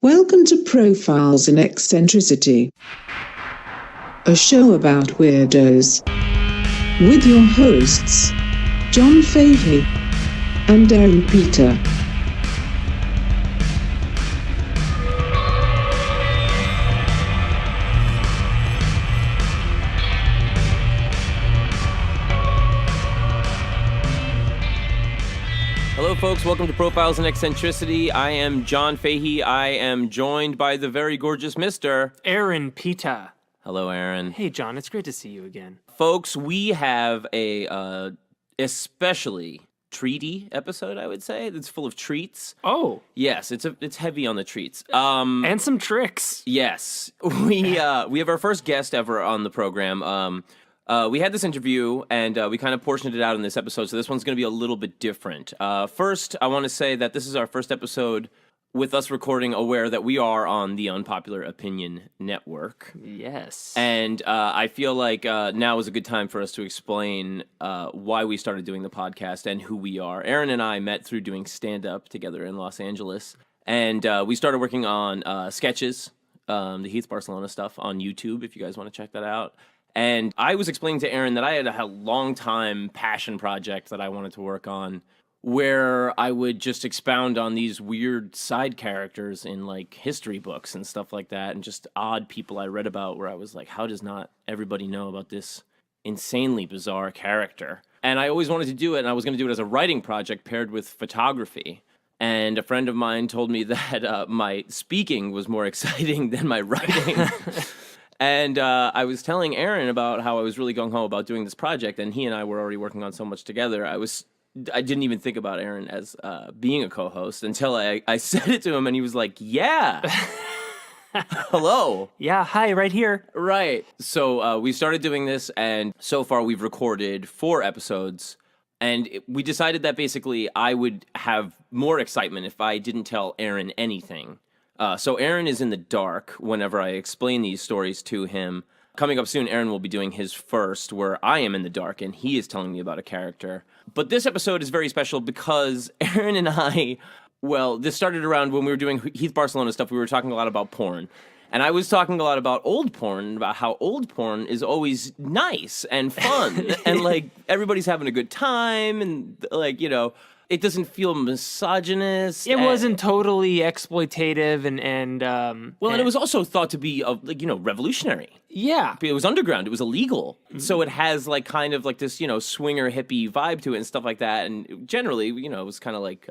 Welcome to Profiles in Eccentricity, a show about weirdos, with your hosts, John Fahey and Aaron Peter. Hello, folks. Welcome to Profiles in Eccentricity. I am John Fahey. I am joined by the very gorgeous Mr. Aaron Peter. Hello, Aaron. Hey, John. It's great to see you again. Folks, we have a especially treaty episode, I would say. It's full of treats. Oh. Yes, it's heavy on the treats. And some tricks. Yes. We have our first guest ever on the program. We had this interview, and we kind of portioned it out in this episode, so this one's going to be a little bit different. First, I want to say that this is our first episode with us recording aware that we are on the Unpopular Opinion Network. Yes. And I feel like now is a good time for us to explain why we started doing the podcast and who we are. Aaron and I met through doing stand-up together in Los Angeles, and we started working on sketches, the Heath Barcelona stuff on YouTube, if you guys want to check that out. And I was explaining to Aaron that I had a long-time passion project that I wanted to work on, where I would just expound on these weird side characters in, like, history books and stuff like that, and just odd people I read about, where I was like, how does not everybody know about this insanely bizarre character? And I always wanted to do it, and I was going to do it as a writing project paired with photography. And a friend of mine told me that my speaking was more exciting than my writing. And I was telling Aaron about how I was really gung-ho about doing this project, and he and I were already working on so much together. I didn't even think about Aaron as being a co-host until I said it to him, and he was like, yeah. Hello. Yeah, hi, right here. Right. So we started doing this, and so far we've recorded 4 episodes, and we decided that basically I would have more excitement if I didn't tell Aaron anything. So Aaron is in the dark whenever I explain these stories to him. Coming up soon, Aaron will be doing his first, where I am in the dark, and he is telling me about a character. But this episode is very special because Aaron and I, well, this started around when we were doing Heath Barcelona stuff. We were talking a lot about porn. And I was talking a lot about old porn, about how old porn is always nice and fun. And, like, everybody's having a good time, and, like, you know, it doesn't feel misogynist. It wasn't totally exploitative and and it was also thought to be, like, you know, revolutionary. Yeah. It was underground. It was illegal. Mm-hmm. So it has, like, kind of like this, you know, swinger hippie vibe to it and stuff like that. And generally, you know, it was kind of like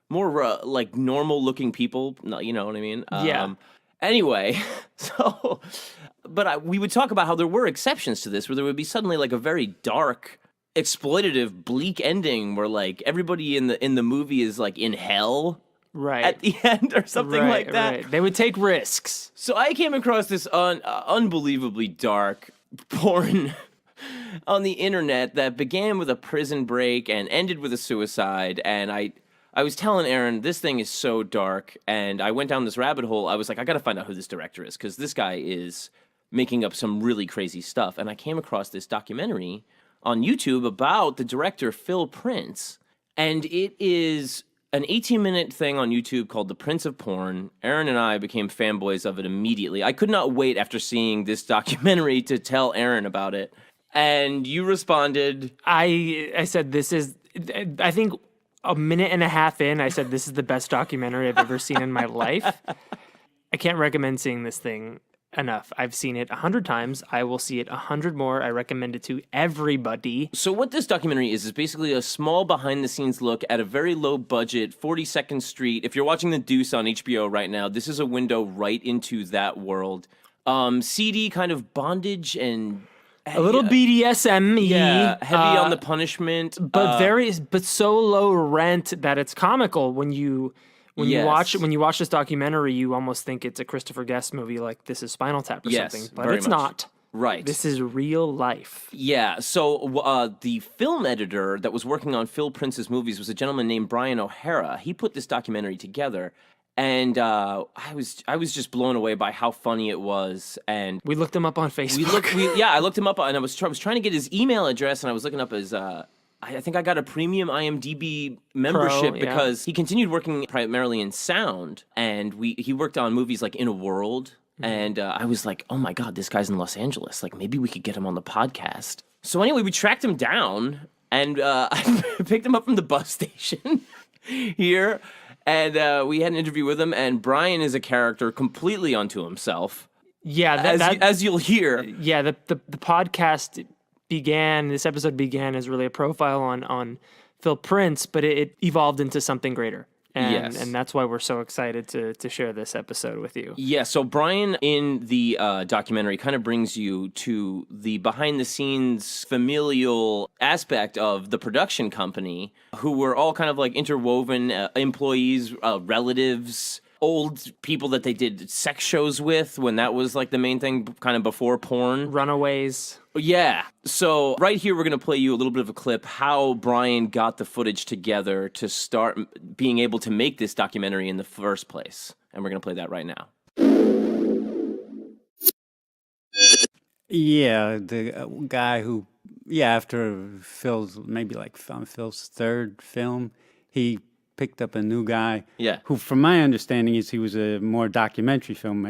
more like normal looking people. You know what I mean? Yeah. Anyway, so, but we would talk about how there were exceptions to this, where there would be suddenly like a very dark, exploitative, bleak ending where, like, everybody in the movie is, like, in hell at the end or something like that. Right. They would take risks. So I came across this unbelievably dark porn on the internet that began with a prison break and ended with a suicide, and I was telling Aaron, this thing is so dark, and I went down this rabbit hole. I was like, I gotta find out who this director is, because this guy is making up some really crazy stuff, and I came across this documentary on YouTube about the director Phil Prince, and it is an 18-minute thing on YouTube called The Prince of Porn. Aaron and I became fanboys of it immediately. I could not wait after seeing this documentary to tell Aaron about it, and you responded. I said, this is, I think a minute and a half in, I said, this is the best documentary I've ever seen in my life. I can't recommend seeing this thing enough. I've seen it 100 times. I will see it 100 more. I recommend it to everybody. So what this documentary is basically a small behind-the-scenes look at a very low-budget 42nd Street. If you're watching The Deuce on HBO right now, this is a window right into that world. Seedy kind of bondage and a little BDSM-y. Yeah, heavy on the punishment. But so low rent that it's comical when you watch this documentary. You almost think it's a Christopher Guest movie, like This Is Spinal Tap or something, but it's not. Right. This is real life. Yeah. So the film editor that was working on Phil Prince's movies was a gentleman named Brian O'Hara. He put this documentary together, and I was just blown away by how funny it was. And we looked him up on Facebook. I looked him up, and I was trying to get his email address, and I was looking up his I think I got a premium IMDb membership because he continued working primarily in sound, and he worked on movies like In a World, and I was like, oh my God, this guy's in Los Angeles. Like, maybe we could get him on the podcast. So anyway, we tracked him down, and I picked him up from the bus station here, and we had an interview with him, and Brian is a character completely unto himself. Yeah, as you'll hear. Yeah, the podcast this episode began as really a profile on Phil Prince, but it evolved into something greater. And that's why we're so excited to share this episode with you. Yeah, so Brian in the documentary kind of brings you to the behind-the-scenes familial aspect of the production company, who were all kind of like interwoven employees, relatives, old people that they did sex shows with when that was like the main thing, kind of before porn. Runaways. Yeah. So right here, we're going to play you a little bit of a clip how Brian got the footage together to start being able to make this documentary in the first place. And we're going to play that right now. Yeah, the guy who, after Phil's, maybe like Phil's third film, he picked up a new guy who, from my understanding, he was a more documentary film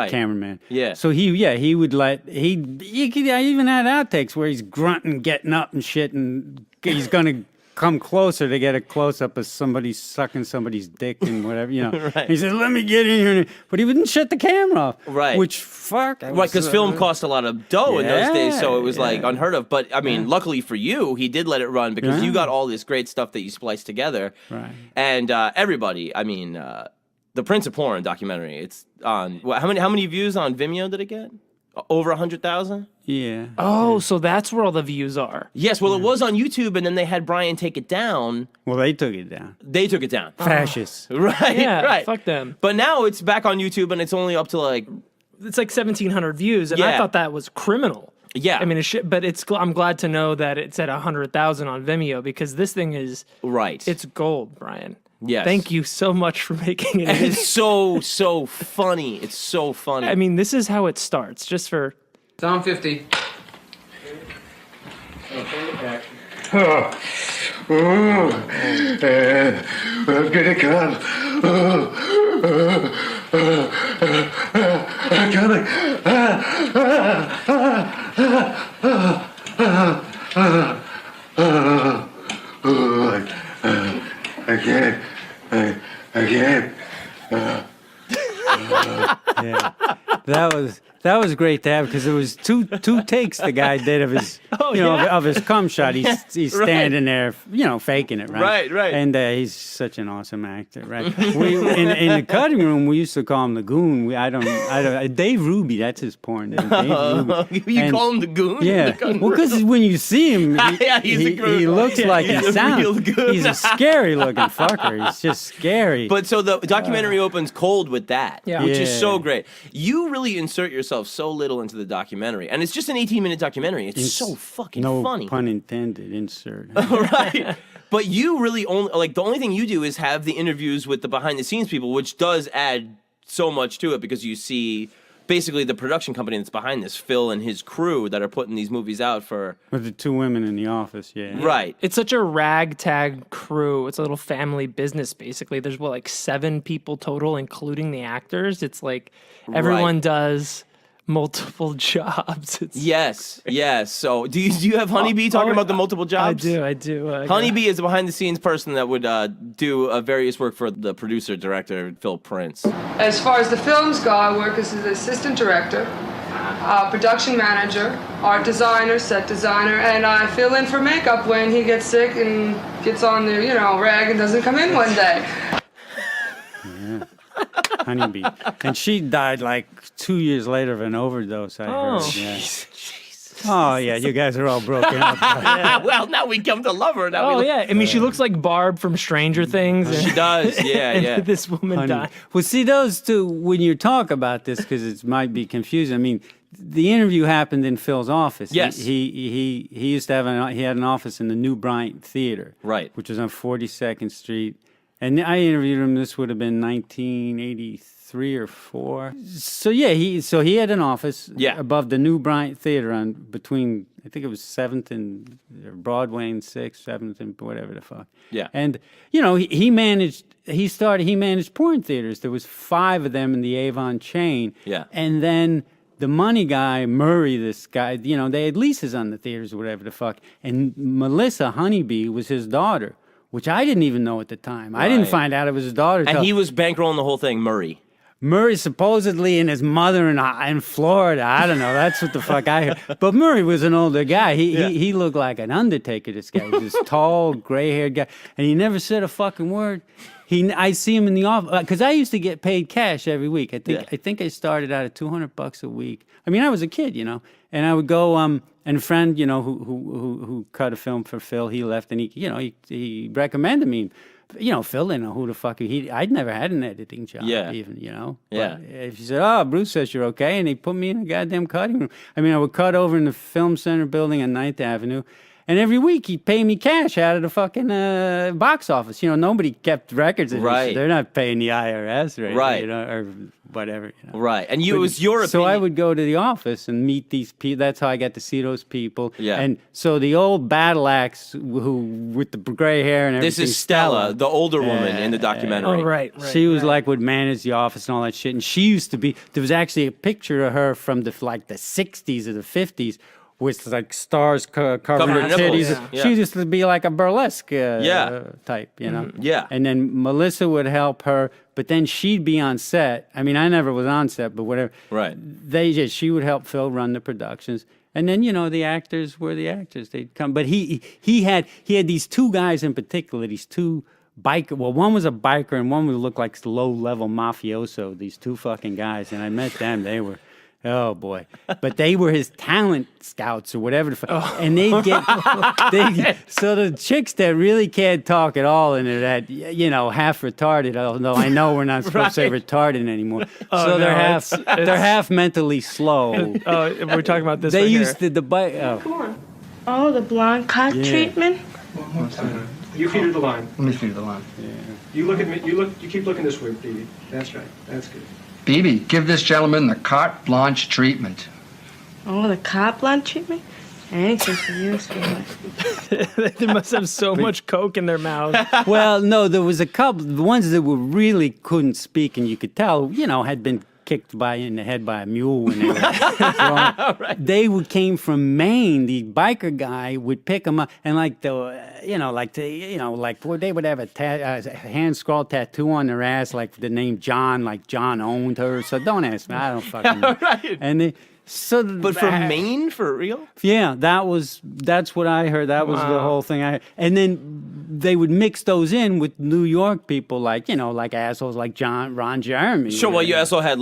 cameraman. Yeah. So he would I even had outtakes where he's grunting, getting up and shit, and he's going to come closer to get a close-up of somebody sucking somebody's dick and whatever, Right. He says, let me get in here. But he wouldn't shut the camera off. Right. Which, fuck. Right, because film cost a lot of dough in those days, so it was like unheard of. But, I mean, luckily for you, he did let it run because you got all this great stuff that you spliced together. Right. And everybody, I mean, the Prince of Porn documentary, it's on, how many views on Vimeo did it get? Over 100,000? Yeah. Oh, so that's where all the views are. Yes, well, it was on YouTube, and then they had Brian take it down. Well, they took it down. They took it down. Fascists. Right, yeah, right. Fuck them. But now it's back on YouTube, and it's only up to like... It's like 1,700 views, and I thought that was criminal. Yeah. I mean, I'm glad to know that it's at 100,000 on Vimeo, because this thing is... Right. It's gold, Brian. Yes. Thank you so much for making it. It's so funny. It's so funny. I mean, this is how it starts, just for... Tom 50. I'm gonna come. I'm coming. I can't. Yeah, that was great to have because it was two takes the guy did of his of his cum shot. He's standing there, faking it, right? Right. And he's such an awesome actor, right? In the cutting room, we used to call him the Goon. I don't. Dave Ruby, that's his porn name. Dave Ruby. You call him the Goon? Yeah. Well, because when you see him, he looks like he sounds. He's a scary looking fucker. He's just scary. But so the documentary opens cold with that, which is so great. You really insert yourself so little into the documentary, and it's just an 18-minute documentary. It's so fucking funny. No pun intended. Insert. Right. But you really only the only thing you do is have the interviews with the behind-the-scenes people, which does add so much to it because you see basically the production company that's behind this, Phil and his crew that are putting these movies out for... With the two women in the office, Right. It's such a ragtag crew. It's a little family business, basically. There's, 7 people total, including the actors. It's like everyone does multiple jobs. Yes. So do you have Honeybee talking about the multiple jobs? I do. Honeybee is a behind-the-scenes person that would do various work for the producer, director, Phil Prince. As far as the films go, I work as an assistant director, production manager, art designer, set designer, and I fill in for makeup when he gets sick and gets on the, rag and doesn't come in one day. Honeybee. And she died 2 years later of an overdose, I heard. Yeah. Jesus. Oh, yeah, you guys are all broken up. Well, now we come to love her. I mean, she looks like Barb from Stranger Things. She does, yeah. This woman died. Well, see, those two, when you talk about this, because it might be confusing, I mean, the interview happened in Phil's office. Yes. He used to have he had an office in the New Bryant Theater. Right. Which was on 42nd Street. And I interviewed him. This would have been 1983 or 4. So yeah, he had an office above the New Bryant Theater on between, I think it was 7th and Broadway and 6th, 7th and whatever the fuck. Yeah. And he managed porn theaters. There was 5 of them in the Avon chain. Yeah. And then the money guy, Murray, this guy, they had leases on the theaters or whatever the fuck. And Melissa Honeybee was his daughter, which I didn't even know at the time. Right. I didn't find out it was his daughter. And he was bankrolling the whole thing, Murray. Murray supposedly and his mother in Florida. I don't know. That's what the fuck I heard. But Murray was an older guy. He looked like an undertaker, this guy. He was this tall, gray-haired guy. And he never said a fucking word. I see him in the office because I used to get paid cash every week. I think I started out at $200 a week. I mean, I was a kid, and I would go. And a friend, who cut a film for Phil, he left, and he recommended me. Phil didn't know who the fuck I'd never had an editing job, even. But he said, "Oh, Bruce says you're okay," and he put me in a goddamn cutting room. I mean, I would cut over in the Film Center building on 9th Avenue. And every week he'd pay me cash out of the fucking box office. Nobody kept records of this. They're not paying the IRS, right? Or whatever. Right. And it was your opinion. So I would go to the office and meet these people. That's how I got to see those people. Yeah. And so the old battle axe who with the gray hair and everything. This is Stella, the older woman in the documentary. Oh, right. She was would manage the office and all that shit. And she used to be, there was actually a picture of her from the 60s or the 50s. With stars covering her titties. Yeah. She used to be like a burlesque type, Yeah. And then Melissa would help her, but then she'd be on set. I mean, I never was on set, but whatever. Right. She would help Phil run the productions. And then, the actors were the actors. They'd come. But he had these 2 guys in particular, these 2 biker. Well, one was a biker and one would look like low-level mafioso, these 2 fucking guys. And I met them. They were... Oh boy! But they were his talent scouts or whatever, and they'd get so the chicks that really can't talk at all and are that half retarded. Although I know we're not supposed to say retarded anymore, they're half mentally slow. We're talking about this. They used to the bite. Come on. Oh, the blonde cut treatment. You feed her the line. Let me feed her the line. Yeah. You look at me. You keep looking this way, baby. That's right. That's good. Bibi, give this gentleman the carte blanche treatment. Oh, the carte blanche treatment? Anything for you, sweetheart. They must have so much coke in their mouth. Well, no, there was a couple. The ones that really couldn't speak, and you could tell, had been kicked in the head by a mule when they were right. They came from Maine. The biker guy would pick them up, and they would have a hand scrawled tattoo on their ass, like the name John, like John owned her. So don't ask me, I don't fucking know. Right. And but from Maine, for real? Yeah, that's what I heard. That was the whole thing. And then they would mix those in with New York people, like assholes like Ron Jeremy. Sure. Well, you also had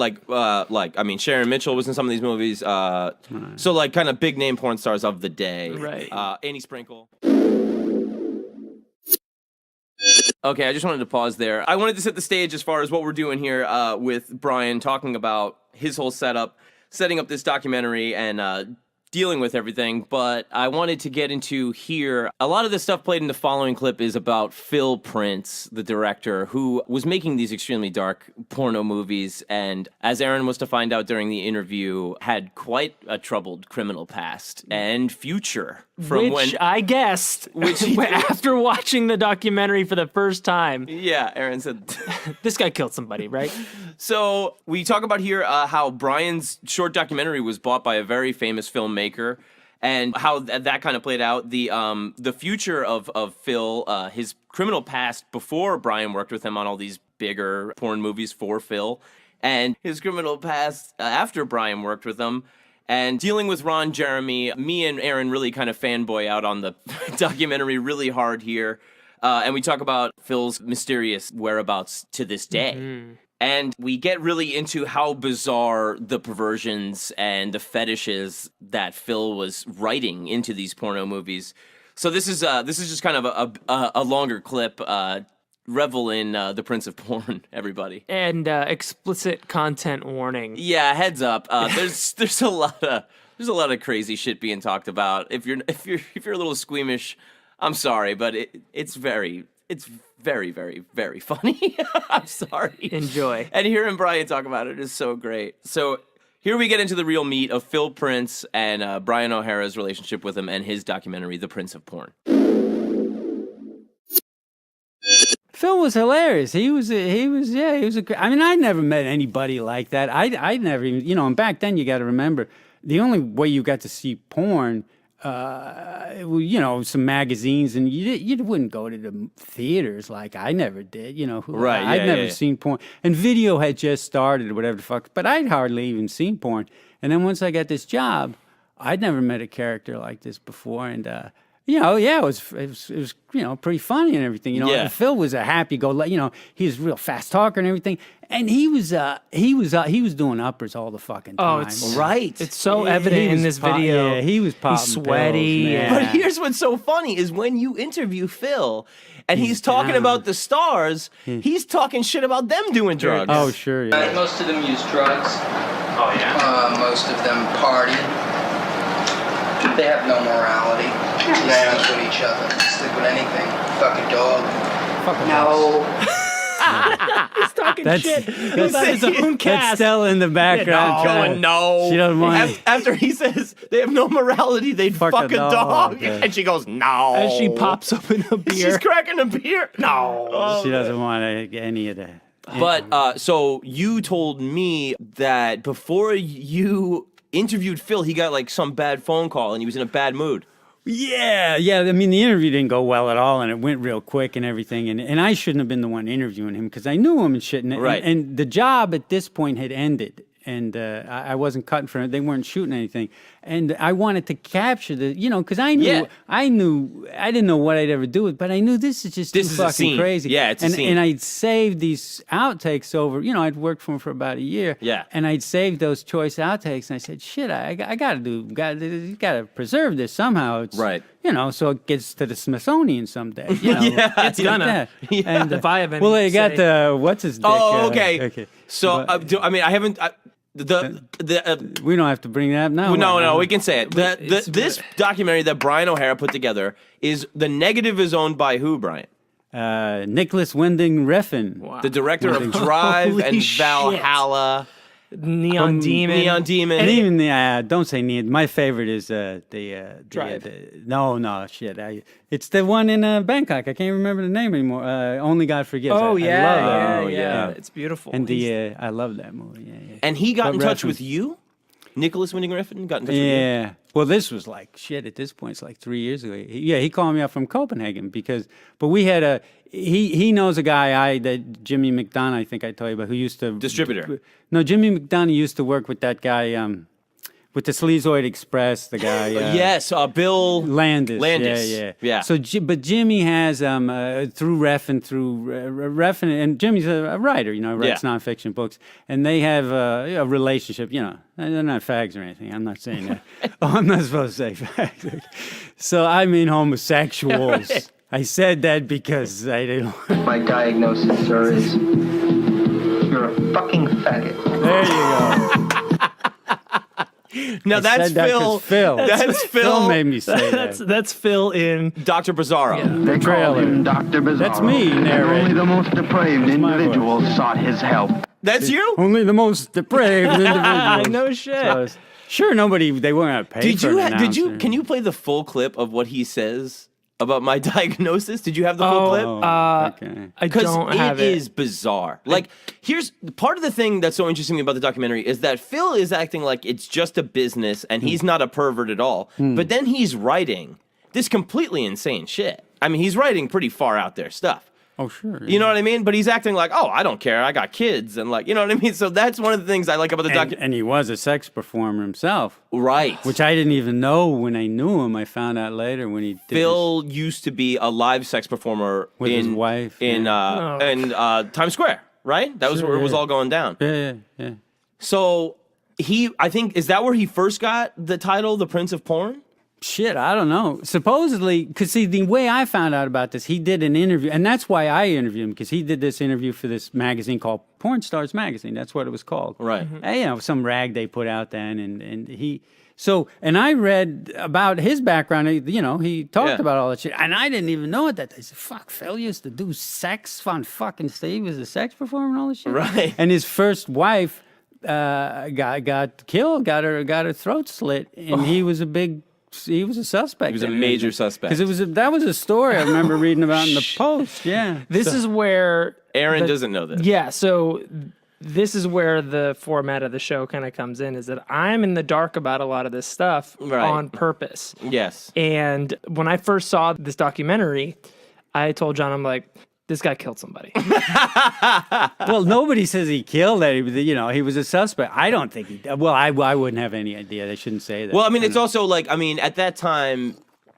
Sharon Mitchell was in some of these movies. So kind of big name porn stars of the day. Right. Annie Sprinkle. Okay, I just wanted to pause there. I wanted to set the stage as far as what we're doing here with Brian, talking about his whole setup, setting up this documentary and dealing with everything, but I wanted to get into here. A lot of the stuff played in the following clip is about Phil Prince, the director, who was making these extremely dark porno movies, and as Aaron was to find out during the interview, had quite a troubled criminal past and future. I guessed after watching the documentary for the first time. Yeah, Aaron said... This guy killed somebody, right? So we talk about here how Brian's short documentary was bought by a very famous filmmaker and how that kind of played out. The future of Phil, his criminal past before Brian worked with him on all these bigger porn movies for Phil, and his criminal past after Brian worked with him. And dealing with Ron Jeremy, me and Aaron really kind of fanboy out on the documentary really hard here. And we talk about Phil's mysterious whereabouts to this day. Mm-hmm. And we get really into how bizarre the perversions and the fetishes that Phil was writing into these porno movies. So this is just kind of a longer clip. Revel in the Prince of Porn, everybody. And explicit content warning. Yeah, heads up. There's a lot of crazy shit being talked about. If you're a little squeamish, I'm sorry, but it's very It's very, very, very funny. I'm sorry. Enjoy. And hearing Brian talk about it is so great. So here we get into the real meat of Phil Prince and Brian O'Hara's relationship with him and his documentary, The Prince of Porn. Phil was hilarious. He was I mean, I never met anybody like that. I never even, and back then you got to remember, the only way you got to see porn, some magazines, and you wouldn't go to the theaters like I never did, Right, I'd never seen porn. And video had just started or whatever the fuck, but I'd hardly even seen porn. And then once I got this job, I'd never met a character like this before, and it was pretty funny and everything. And Phil was a happy-go-lucky. He was a real fast talker and everything. And he was doing uppers all the fucking time. It's so evident in this video. Yeah, he was popping. He's sweaty. Pills, But here's what's so funny is when you interview Phil and he's talking about the stars, he's talking shit about them doing drugs. Oh, sure. Yeah. Most of them use drugs. Oh, yeah? Most of them party. They have no morality. Dance with each other. Sleep with anything. Fuck a dog. Fuck a He's talking shit about his own cast. That's Stella in the background. No. She doesn't want After he says they have no morality, they'd fuck a dog. Yeah. And she goes, no. As she pops open a beer. She's cracking a beer. No. She doesn't want any of that. But, so you told me that before you interviewed Phil, he got like some bad phone call and he was in a bad mood. Yeah. I mean, the interview didn't go well at all, and it went real quick and everything. And I shouldn't have been the one interviewing him because I knew him and shit. And the job at this point had ended, and I wasn't cutting for it. They weren't shooting anything, and I wanted to capture the, because I knew I didn't know what I'd ever do with, but I knew this is just too fucking crazy. Yeah, it's a scene. And I'd saved these outtakes over. I'd worked for him for about a year. Yeah. And I'd saved those choice outtakes, and I said, shit, I got to preserve this somehow. It's, right. So it gets to the Smithsonian someday. It's gonna. Yeah. And if I have any they got the what's his dick? Oh, okay. Okay. So I haven't. We don't have to bring that up now. No, we can say it. This documentary that Brian O'Hara put together is the negative is owned by who, Brian? Nicholas Winding Refn. Wow. The director of Drive and Valhalla. Neon Demon. And even don't say Neon. My favorite is Drive. It's the one in Bangkok. I can't remember the name anymore. Only God Forgives. Oh, I love that. Yeah. It's beautiful. And I love that movie. Yeah. And he got in touch with you? Nicholas Winding Refn got in touch with you? Yeah. Well, this was like, shit, at this point, it's like 3 years ago. He called me up from Copenhagen but we had he knows a guy, that Jimmy McDonough, I think I told you about, who used to... Distributor. No, Jimmy McDonough used to work with that guy, with the Sleazoid Express, the guy... yes, Bill... Landis. Yeah. So, but Jimmy has, through Refn, and Jimmy's a writer, writes nonfiction books, and they have a relationship, they're not fags or anything, I'm not saying that. I'm not supposed to say fags. So, I mean homosexuals. I said that because I didn't... My diagnosis, sir, is you're a fucking faggot. There you go. Now that's Phil. That's Phil. Phil made me say that. That's Phil in Dr. Bizarro. Yeah. The trailer. Dr. Bizarro. That's me narrating. Only the most depraved individuals sought his help. That's you? Only the most depraved individuals. No shit. So, sure, they weren't going to pay for it. Can you play the full clip of what he says about my diagnosis? Did you have the full clip? Okay. I don't have it. It is bizarre. Like, here's part of the thing that's so interesting about the documentary is that Phil is acting like it's just a business and he's not a pervert at all. But then he's writing this completely insane shit. I mean, he's writing pretty far out there stuff. Oh, sure. You know what I mean? But he's acting like, I don't care. I got kids. And you know what I mean? So that's one of the things I like about the documentary. And he was a sex performer himself. Right. Which I didn't even know when I knew him. I found out later when he did Phil used to be a live sex performer with his wife in Times Square, right? That was where it was all going down. Yeah. So I think, is that where he first got the title, The Prince of Porn? Shit, I don't know. Supposedly, because see, the way I found out about this, he did an interview, and that's why I interviewed him, because he did this interview for this magazine called Porn Stars Magazine. That's what it was called. Right. And, some rag they put out then, and he... So, and I read about his background, he talked about all that shit, and I didn't even know it that day. I said, fuck, Phil used to do sex on fucking stage. He was a sex performer and all this shit. Right. And his first wife got killed, got her throat slit, and he was a suspect. He was a major suspect. Because that was a story I remember reading about in the Post, yeah. This is where... Aaron doesn't know this. Yeah, so... This is where the format of the show kind of comes in, is that I'm in the dark about a lot of this stuff on purpose. Yes. And when I first saw this documentary, I told John, I'm like, this guy killed somebody. Well, nobody says he killed anybody. He was a suspect. I don't think he did. Well, I wouldn't have any idea. They shouldn't say that. Well, I mean, it's also like, at that time...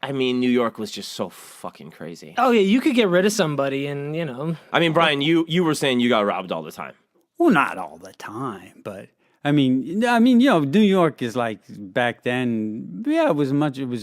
New York was just so fucking crazy. Oh, yeah, you could get rid of somebody and, Brian, you were saying you got robbed all the time. Well, not all the time, but New York is like back then. Yeah, it was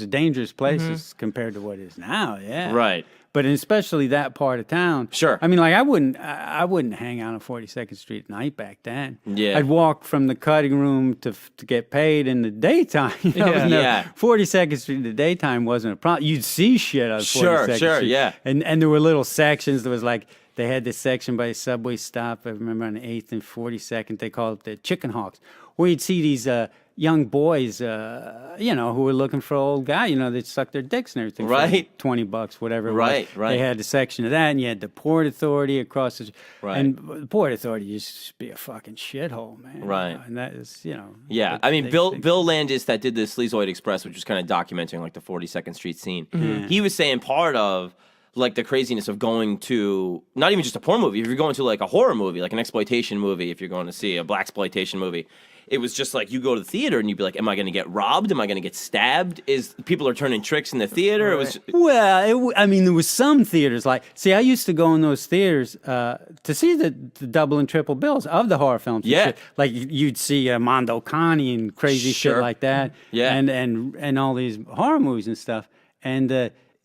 a dangerous place compared to what it is now. Yeah, right. But especially that part of town. Sure. I wouldn't hang out on 42nd Street at night back then. Yeah. I'd walk from the cutting room to get paid in the daytime. 42nd Street in the daytime wasn't a problem. You'd see shit on 42nd Street. Yeah. And there were little sections. There was like. They had this section by a subway stop, I remember on the 8th and 42nd, they called it the Chicken Hawks, where you'd see these young boys, who were looking for an old guy, they'd suck their dicks and everything. Right. For $20, whatever it was. Right. They had a section of that, and you had the Port Authority across the... Right. And the Port Authority used to be a fucking shithole, man. Right. And that is, Yeah, Bill Landis that did the Sleazoid Express, which was kind of documenting like the 42nd Street scene, he was saying part of... like the craziness of going to not even just a porn movie. If you're going to like a horror movie, like an exploitation movie, if you're going to see a blaxploitation movie, it was just like you go to the theater and you'd be like, "Am I going to get robbed? Am I going to get stabbed? Is people are turning tricks in the theater?" Right. It was there was some theaters like. See, I used to go in those theaters to see the double and triple bills of the horror films. Yeah, like you'd see Mondo Connie and crazy shit like that. Yeah, and all these horror movies and stuff. And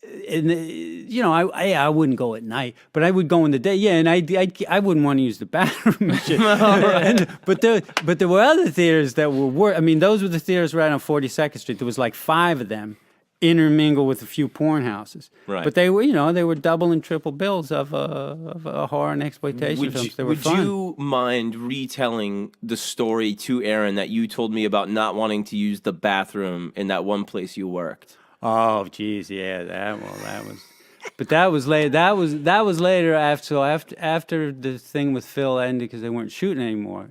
I wouldn't go at night, but I would go in the day. Yeah, and I wouldn't want to use the bathroom and shit. But there were other theaters that were those were the theaters right on 42nd Street. There was like 5 of them, intermingled with a few porn houses. Right. But they were double and triple bills of horror and exploitation films. They were fun. Would you mind retelling the story to Aaron that you told me about not wanting to use the bathroom in that one place you worked? Oh, geez, yeah, that was, but that was later. That was later after the thing with Phil ended because they weren't shooting anymore.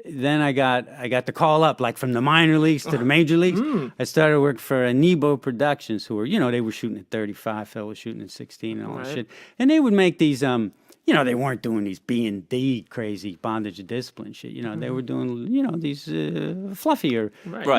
Then I got the call up like from the minor leagues to the major leagues. I started working for Nebo Productions, who were they were shooting at 35. Phil was shooting at 16 and all that shit, and they would make these they weren't doing these B&D crazy bondage of discipline shit. They were doing, these fluffier,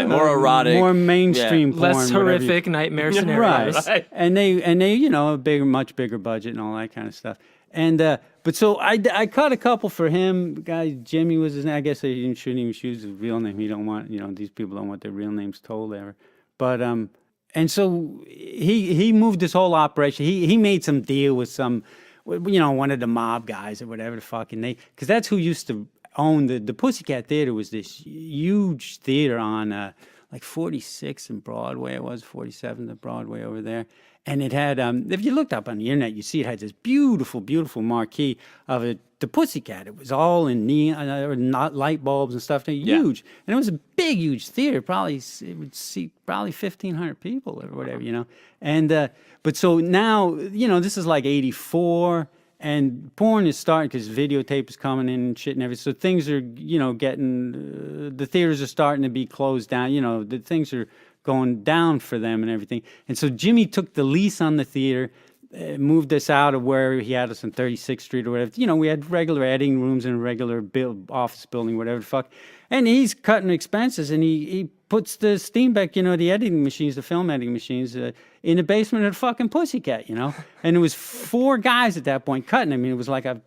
more erotic, more mainstream, porn, less horrific nightmare scenarios. Right. And they, a much bigger budget and all that kind of stuff. And but so I caught a couple for him. Guy Jimmy was his name. I guess I shouldn't even choose his real name. He don't want, these people don't want their real names told ever. But and so he moved this whole operation. He made some deal with some. One of the mob guys or whatever the fucking because that's who used to own the Pussycat Theater. Was this huge theater on like 46th and Broadway. It was 47th and Broadway over there. And it had, if you looked up on the internet, you see it had this beautiful, beautiful marquee of it. The Pussycat. It was all in neon, light bulbs and stuff. Huge, and it was a big, huge theater. Probably it would seat probably 1,500 people or whatever, And but so now, this is like '84, and porn is starting because videotape is coming in and shit and everything. So things are, getting the theaters are starting to be closed down. The things are going down for them and everything. And so Jimmy took the lease on the theater. Moved us out of where he had us on 36th Street or whatever. We had regular editing rooms and a regular office building, whatever the fuck. And he's cutting expenses, and he puts the Steenbeck, the editing machines, the film editing machines, in the basement of the fucking Pussycat, And it was 4 guys at that point cutting. It was like a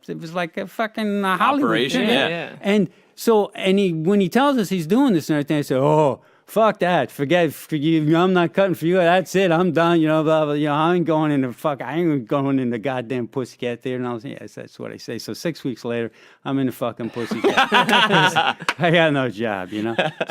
fucking Hollywood operation, thing. yeah. And so, when he tells us he's doing this and everything, I say, oh, fuck that. Forget you. I'm not cutting for you. That's it. I'm done. Blah, blah. I ain't going in the goddamn Pussycat Theater. And I was, yes, that's what I say. So 6 weeks later, I'm in the fucking Pussycat. I got no job,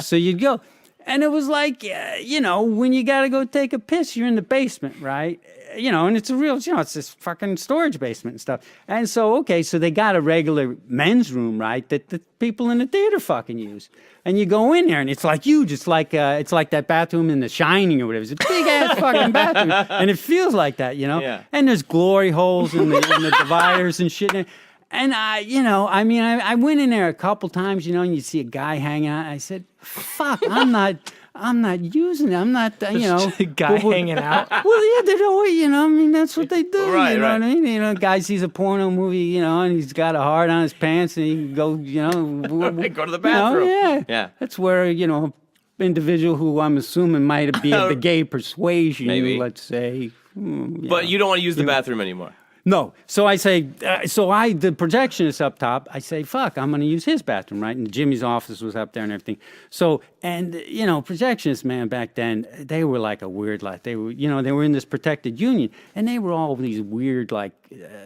So you'd go. And it was like, when you got to go take a piss, you're in the basement, right? And it's a real, it's this fucking storage basement and stuff. And so, so they got a regular men's room, right, that the people in the theater fucking use. And you go in there, and it's like huge. It's like that bathroom in The Shining or whatever. It's a big-ass fucking bathroom. And it feels like that, Yeah. And there's glory holes in the dividers and shit. And I went in there a couple times, and you see a guy hanging out. I said, fuck, I'm not using it. I'm not, A guy hanging out? Well, yeah, they're always, that's what they do. Right, you know right. what I mean? A guy sees a porno movie, and he's got a heart on his pants, and he can go, go to the bathroom. Yeah. That's where, individual who I'm assuming might be of the gay persuasion, Maybe. let's say. But you don't want to use the bathroom anymore. No. So I say, the projectionist up top, I say, fuck, I'm going to use his bathroom, right? And Jimmy's office was up there and everything. So, and, projectionists, man, back then, they were like a weird, like, they were in this protected union. And they were all these weird, like,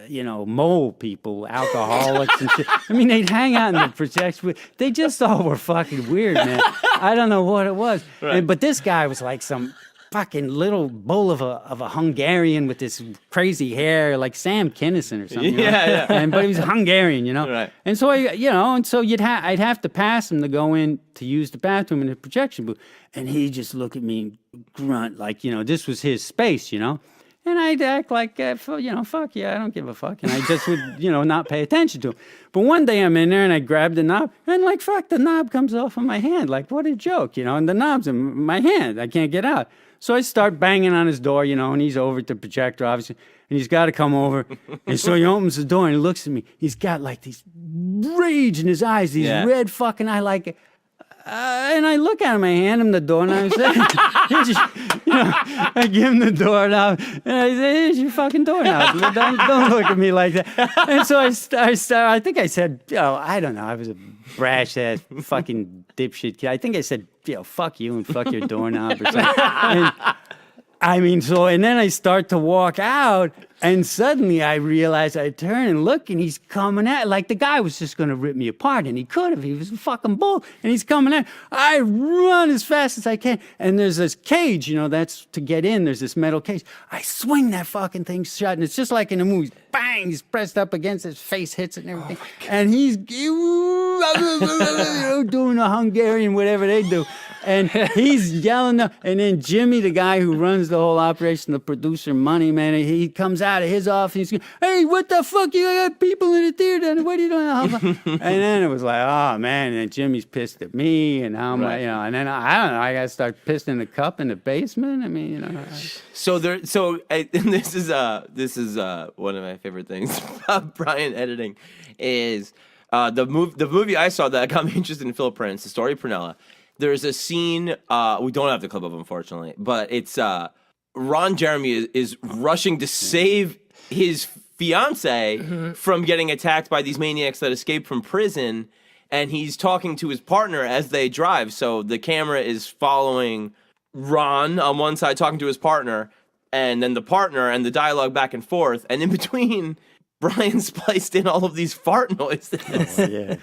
mole people, alcoholics and shit. I mean, they'd hang out in the projection. They just all were fucking weird, man. I don't know what it was. Right. But this guy was like some fucking little bull of a Hungarian with this crazy hair, like Sam Kinison or something. Yeah. But he was Hungarian, Right. And so I'd have to pass him to go in to use the bathroom in the projection booth, and he'd just look at me and grunt like, this was his space, And I'd act like, fuck yeah, I don't give a fuck. And I just would, not pay attention to him. But one day I'm in there and I grab the knob and like, fuck, the knob comes off of my hand. Like, what a joke, and the knob's in my hand. I can't get out. So I start banging on his door, and he's over at the projector, obviously. And he's got to come over. And so he opens the door and he looks at me. He's got like these rage in his eyes, these red fucking eye, like... and I look at him, I hand him the doorknob, I give him the doorknob, and I say, here's your fucking doorknob. Don't look at me like that. And so I think I said, I don't know, I was a brash-ass fucking dipshit kid. I think I said, fuck you and fuck your doorknob or something. And then I start to walk out, and suddenly I realize I turn and look, and he's coming at, like the guy was just going to rip me apart, and he could have. He was a fucking bull, and he's coming at. I run as fast as I can, and there's this cage, that's to get in. There's this metal cage. I swing that fucking thing shut, and it's just like in the movies. Bang! He's pressed up against his face, hits it and everything. And he's doing a Hungarian, whatever they do. And he's yelling, and then Jimmy, the guy who runs the whole operation, the producer, Money, man, he comes out of his office, he's going, hey, what the fuck, you got people in the theater, what are you doing? And then it was like, oh, man, and Jimmy's pissed at me, and how am I, and then I don't know, I got to start pissing the cup in the basement, So this is one of my favorite things about Brian editing is the movie I saw that got me interested in Phil Prince, The Story of Prunella. There's a scene, we don't have the clip of, unfortunately, but it's Ron Jeremy is rushing to save his fiance from getting attacked by these maniacs that escaped from prison, and he's talking to his partner as they drive. So the camera is following Ron on one side, talking to his partner, and then the partner and the dialogue back and forth, and in between... Brian spliced in all of these fart noises. Oh, yeah.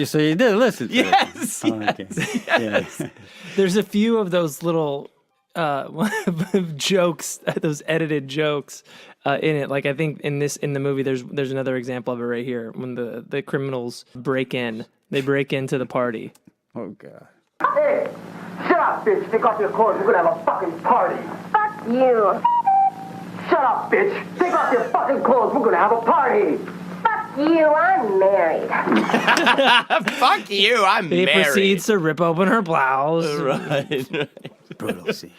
So you did listen to it? Yes. Okay. Yes. There's a few of those little jokes, those edited jokes in it. Like I think in the movie, there's another example of it right here when the criminals break into the party. Oh God. Hey, shut up, bitch! Take off your clothes. We're gonna have a fucking party. Fuck you. Shut up, bitch! Take off your fucking clothes. We're gonna have a party. Fuck you. I'm married. Fuck you. I'm He married. proceeds to rip open her blouse. Right. Brutal scene.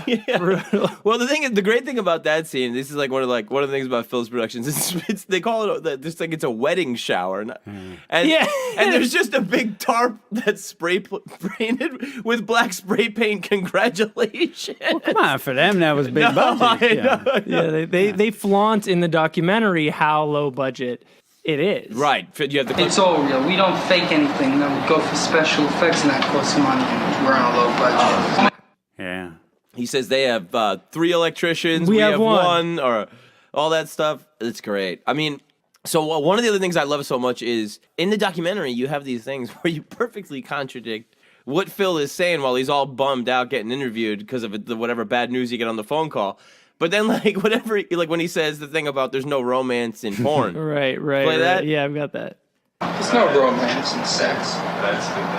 Yeah. Well, the great thing about that scene, this is like one of the things about Phil's productions. It's they call it just like it's a wedding shower, and there's just a big tarp that's spray painted with black spray paint. Congratulations! Well, come on, for them that was big budget. They flaunt in the documentary how low budget it is. Right. You have the It's all real. We don't fake anything. Then we go for special effects, and that costs money. We're on a low budget. Yeah. He says they have 3 electricians. We have one, or all that stuff. It's great. I mean, so one of the other things I love so much is in the documentary, you have these things where you perfectly contradict what Phil is saying while he's all bummed out getting interviewed because of the whatever bad news you get on the phone call. But then, like, whatever, like when he says the thing about there's no romance in porn. Right. Play that? Yeah, I've got that. There's no romance in sex.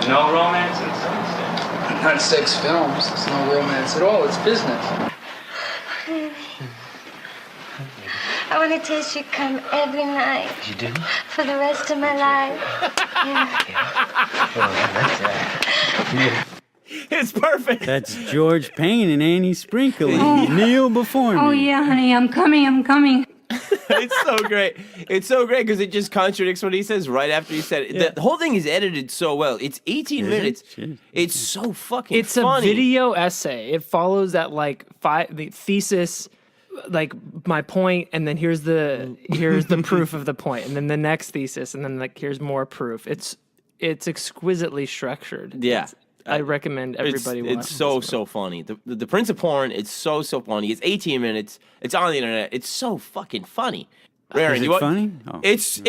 No romance in sex? Not sex films. There's no romance at all. It's business. I want to taste your cum every night. You do? For the rest of my life. Yeah. It's perfect. That's George Payne and Annie Sprinkle. Kneel before me. Oh, yeah, honey, I'm coming. It's so great. It's so great because it just contradicts what he says right after he said it. Yeah. The whole thing is edited so well. It's 18 minutes. It's so fucking It's funny. a video essay. It follows that like the thesis, like my point, and then here's the proof of the point, and then the next thesis, and then like here's more proof. It's exquisitely structured. Yeah. I recommend everybody watch. It's so funny. The Prince of Porn, it's so funny. It's 18 minutes. It's on the internet. It's so fucking funny. Is it funny? Oh. It's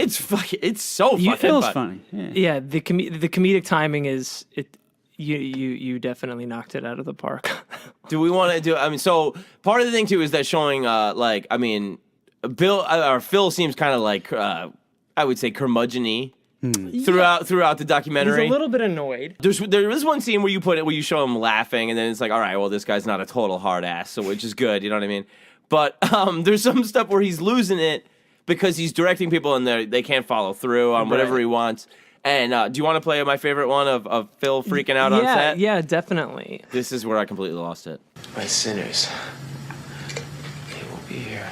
so fucking Phil's funny. funny. Yeah, the comedic timing is it. You definitely knocked it out of the park. Do we want to do? I mean, so part of the thing too is that showing, like, I mean, Phil seems kind of like, I would say curmudgeon-y throughout the documentary. He's a little bit annoyed. There is one scene where you show him laughing, and then it's like, all right, well, this guy's not a total hard ass, so which is good, you know what I mean? But there's some stuff where he's losing it because he's directing people and they can't follow through on whatever he wants. And do you want to play my favorite one of Phil freaking out on set? Yeah, definitely. This is where I completely lost it. My sinners. They will be here.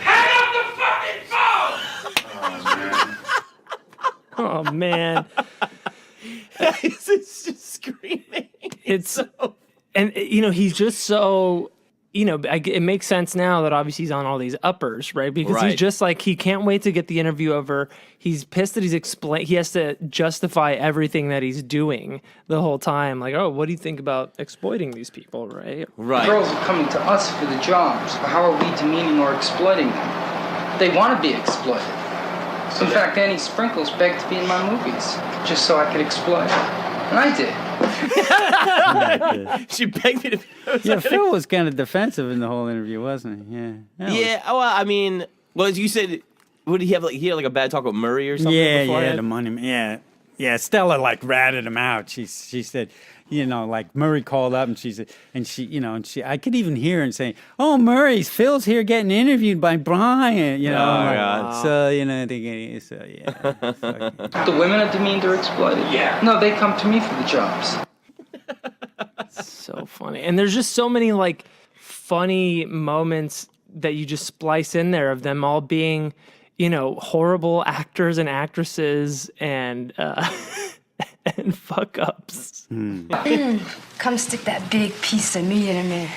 Oh man. It's just screaming. And he's just so, it makes sense now that obviously he's on all these uppers, right? Because he's just like, he can't wait to get the interview over. He's pissed that he has to justify everything that he's doing the whole time. Like, oh, what do you think about exploiting these people, right? Right. Girls are coming to us for the jobs, but how are we demeaning or exploiting them? They want to be exploited. In fact, Annie Sprinkles begged to be in my movies, just so I could exploit her. And I did. She begged me to be. Yeah, Phil was kind of defensive in the whole interview, wasn't he? Yeah. Well, I mean, as you said, would he have like a bad talk with Murray or something? Yeah, the money. Yeah. Stella like ratted him out. She said, like Murray called up and she said, I could even hear her saying, "Oh, Murray, Phil's here getting interviewed by Brian." Oh my God. So The women are demeaned or exploited. Yeah. No, they come to me for the jobs. So funny. And there's just so many like funny moments that you just splice in there of them all being, horrible actors and actresses and and fuck ups. Come stick that big piece of meat in me.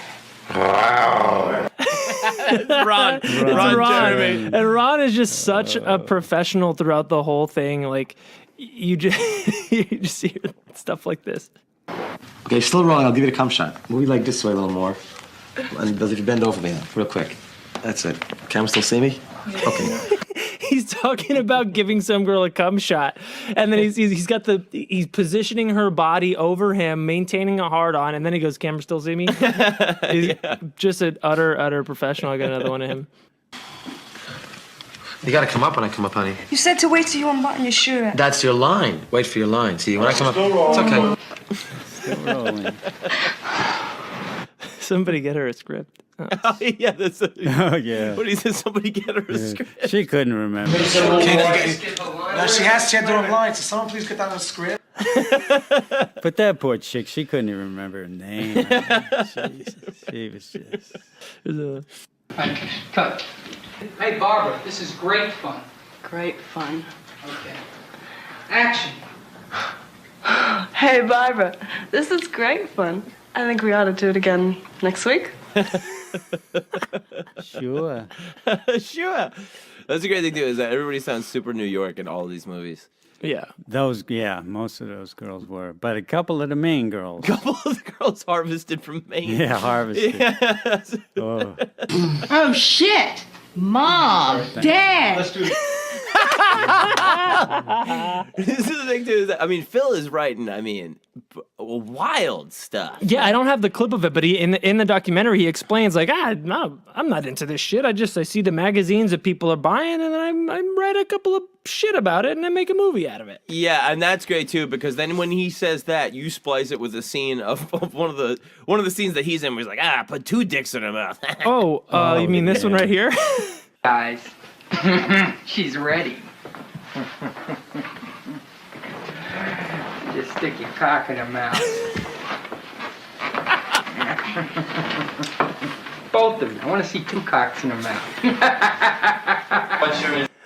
Ron Jeremy. And Ron is just such a professional throughout the whole thing. Like you just hear stuff like this. Okay, still rolling. I'll give you the cum shot. Move like this way a little more. And does it bend over me now, real quick? That's it. Can still see me? Okay. He's talking about giving some girl a cum shot, and then he's positioning her body over him, maintaining a hard on, and then he goes, "Camera still see me?" He's just an utter professional. I got another one of him. You gotta come up when I come up, honey. You said to wait till you unbutton your shirt. That's your line. Wait for your line. See, when I come up, it's okay. Still rolling. Somebody get her a script. Oh, yeah, Oh yeah. What he said? Somebody get her a script. She couldn't remember. No, she had to do a line. So someone please get down a script. But that poor chick, she couldn't even remember her name. Jesus, she was just. Okay, cut. Hey, Barbara, this is great fun. Great fun. Okay. Action. Hey, Barbara, this is great fun. I think we ought to do it again next week. Sure. Sure. That's the great thing too, is that everybody sounds super New York in all of these movies. Yeah. Most of those girls were. But a couple of the Maine girls. A couple of the girls harvested from Maine. Yeah, harvested. Yes. Oh. Oh, shit. Mom, Dad. Let's do this. This is the thing too. Is that, I mean, Phil is writing. I mean, wild stuff. Yeah, I don't have the clip of it, but he in the documentary he explains like, no, I'm not into this shit. I see the magazines that people are buying, and then I write a couple of shit about it, and I make a movie out of it. Yeah, and that's great too, because then when he says that, you splice it with a scene of one of the scenes that he's in, where he's like, put 2 dicks in her mouth. You mean this one right here? Guys, she's ready. Just stick your cock in her mouth. Both of them. I want to see 2 cocks in her mouth.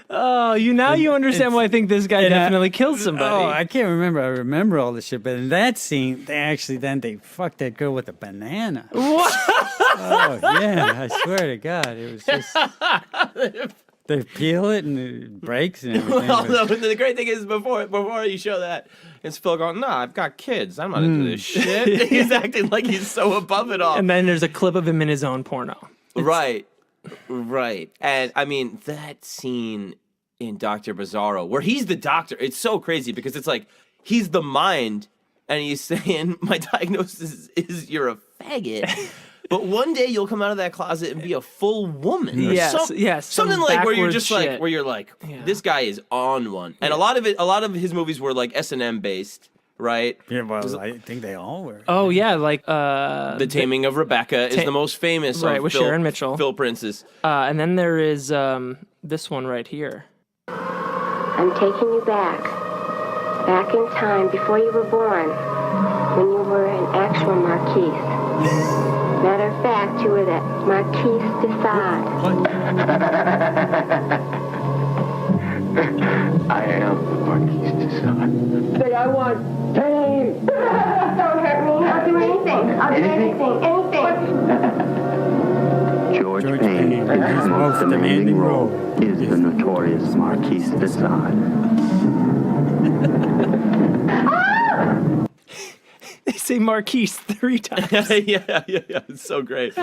Oh, you understand why I think this guy definitely killed somebody. Oh, I can't remember. I remember all this shit, but in that scene, they fucked that girl with a banana. What? Oh yeah, I swear to God, it was just. They peel it and it breaks and everything. Well, no, the great thing is before you show that, it's Phil going, "No, I've got kids. I'm not into this shit." He's acting like he's so above it all. And then there's a clip of him in his own porno. Right. And I mean, that scene in Dr. Bizarro, where he's the doctor, it's so crazy because it's like he's the mind and he's saying, my diagnosis is you're a faggot. But one day you'll come out of that closet and be a full woman. Yes. Something like where you're just shit. like, where you're like, this guy is on one. And a lot of his movies were like S&M based, right? Yeah, well, I think they all were. Oh yeah, like The Taming of Rebecca is the most famous, right, of with Phil, Sharon Mitchell, Phil Prince's. And then there is this one right here. I'm taking you back in time before you were born, when you were an actual Marquise. Matter of fact, you were that Marquise de Sade. I am the Marquis de Sade. Say, I want pain. Don't hurt me. I'll do anything. Anything. George Payne, his most demanding role is the notorious Marquis de Sade. They say Marquise 3 times. yeah. It's so great.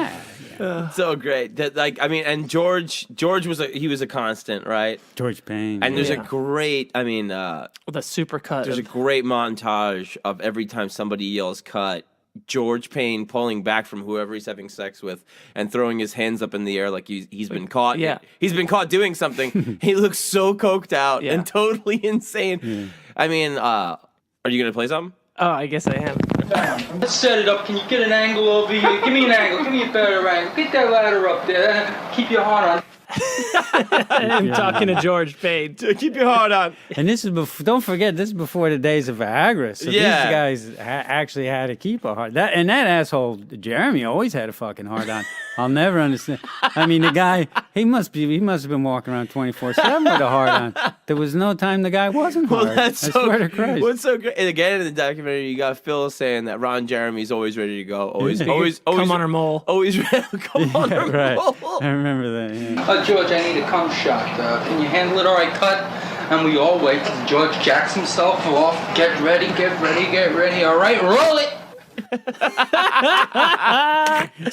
So great. That, like, I mean, and George was a constant, right? George Payne. And there's a great, I mean, with a super cut. There's a great montage of every time somebody yells cut, George Payne pulling back from whoever he's having sex with and throwing his hands up in the air like he's been caught. Yeah. He's been caught doing something. He looks so coked out and totally insane. Yeah. I mean, are you going to play something? Oh, I guess I am. Let's set it up. Can you get an angle over here? Give me an angle. Give me a better angle. Get that ladder up there. Keep your heart on. I'm talking to George Payne. Keep your heart on. And this is don't forget, this is before the days of Viagra. So these guys actually had to keep a heart. That asshole Jeremy always had a fucking heart on. I'll never understand. I mean, the guy, he must have been walking around 24/7 with a heart on. There was no time the guy wasn't hard. Well, that's I swear to Christ. What's so great? And again, in the documentary, you got Phil saying that Ron Jeremy's always ready to go. Always come on her mole. Always come on her right. mole. I remember that. Yeah. George, I need a cum shot. Can you handle it? All right, cut. And we all wait till George jacks himself off. Get ready. All right, roll it.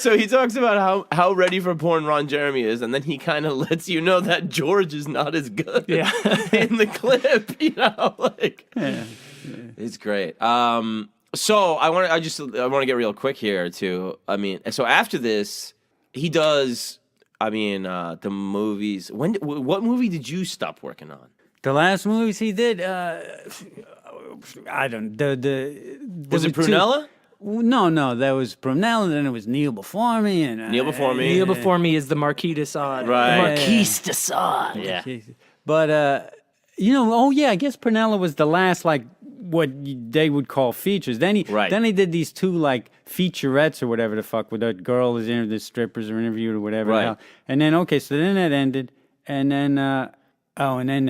So he talks about how ready for porn Ron Jeremy is, and then he kind of lets you know that George is not as good in the clip. You know, like it's great. So I want to get real quick here too. I mean, so after this, he does. I mean, the movies. What movie did you stop working on? The last movies he did, I don't. Was it Prunella? No, that was Prunella. Then it was Kneel Before Me, and Kneel Before Me. Kneel Before Me is the Marquis de Sade. Right, the Marquise de Sade. Yeah, but I guess Prunella was the last like what they would call features. Then he did these 2 like featurettes or whatever the fuck, where the girl is the strippers are interviewed or whatever. Right. And then so then that ended, and then Oh, and then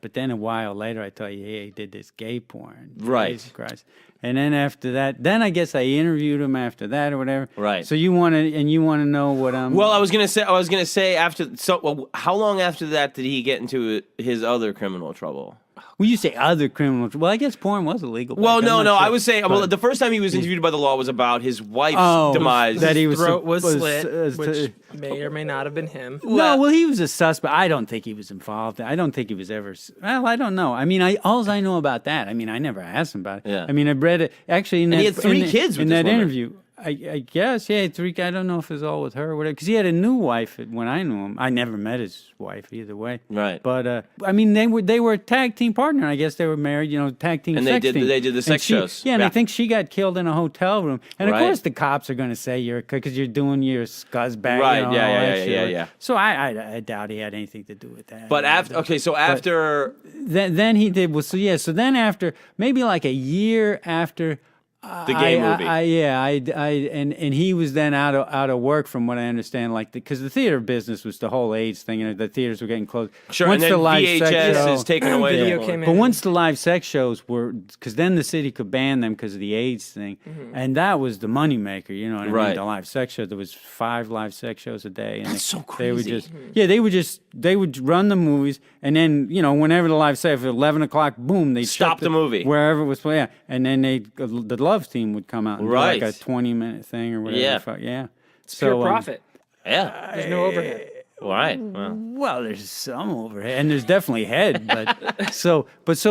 but then a while later, I told you, hey, he did this gay porn. Right. Jesus Christ. And then after that, then I guess I interviewed him after that or whatever. Right. So you want to know what I'm... Well, I was gonna say after. So, how long after that did he get into his other criminal trouble? Well, you say other criminal... Well, I guess porn was illegal. Well, no. Sure. I was saying... Well, the first time he was interviewed by the law was about his wife's demise. That his throat was slit, which may or may not have been him. Well, he was a suspect. I don't think he was involved. I don't think he was ever... Well, I don't know. I mean, all I know about that, I mean, I never asked him about it. Yeah. I mean, I read it... Actually, he had 3 kids with in this that woman. interview... I guess, yeah, 3. I don't know if it was all with her or whatever, because he had a new wife when I knew him. I never met his wife either way. Right. But I mean, they were a tag team partner. I guess they were married. Tag team. And sex team. they did the sex shows. Yeah, and I think she got killed in a hotel room. And of Right. course, the cops are going to say because you're doing your scuzzbag. Right. All that shit. Yeah. So I doubt he had anything to do with that. But after then he did. Well, so then after maybe like a year after. The gay movie. And he was then out of work from what I understand, like because the theater business was the whole AIDS thing, and the theaters were getting closed. Sure, once and then the live VHS sex show, is taken away. Video came in. But once the live sex shows were, because then the city could ban them because of the AIDS thing, and that was the moneymaker. You know what I mean? Right. The live sex show. There was 5 live sex shows a day. And That's so They would crazy. they would run the movies, and then whenever the live sex, at 11 o'clock, boom, they Stop the movie wherever it was playing, yeah. And then the Love Team would come out and do like a 20-minute thing or whatever. Yeah. It's pure profit. Yeah. There's no overhead. Right. Well, there's some overhead, and there's definitely head, but so